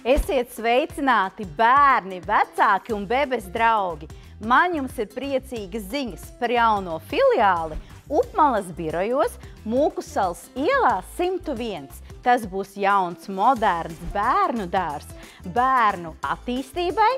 Esiet sveicināti bērni, vecāki un bebes draugi! Man jums ir priecīgas ziņas par jauno filiāli Upmalas birojos Mūkusalas ielā 101. Tas būs jauns, moderns bērnu dārzs, bērnu attīstībai,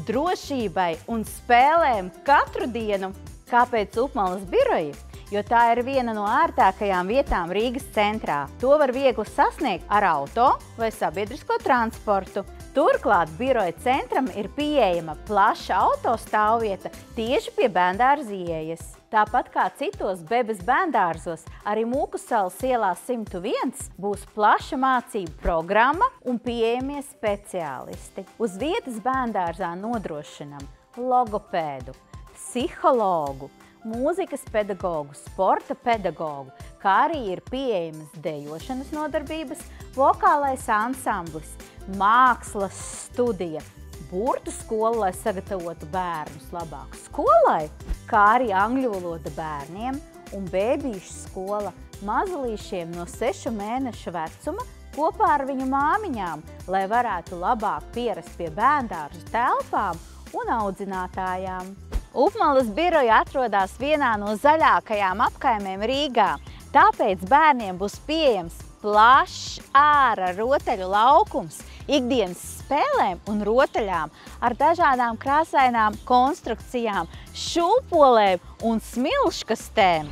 drošībai un spēlēm katru dienu. Kāpēc Upmalas biroji? Jo tā ir viena no ērtākajām vietām Rīgas centrā. To var viegli sasniegt ar auto vai sabiedrisko transportu. Turklāt biroja centram ir pieejama plaša autostāvvieta tieši pie bērndārza ieejas. Tāpat kā citos bebes bērndārzos, arī Mūkusalas ielā 101 būs plaša mācību programma un pieejamie speciālisti. Uz vietas bērndārzā nodrošinam logopēdu, psihologu, mūzikas pedagogu, sporta pedagogu, kā arī ir pieejamas dejošanas nodarbības, vokālais ansamblis, mākslas studija, burtu skola, lai sagatavotu bērnus labāk skolai, kā arī angļu valoda bērniem un bēbīšu skola mazulīšiem no 6 mēnešu vecuma kopā ar viņu māmiņām, lai varētu labāk pierast pie bērndārza telpām un audzinātājām. Upmalas biroja atrodas vienā no zaļākajām apkaimēm Rīgā, tāpēc bērniem būs pieejams plašs ārā rotaļu laukums, ikdienas spēlēm un rotaļām ar dažādām krāsainām konstrukcijām, šūpolēm un smilškastēm.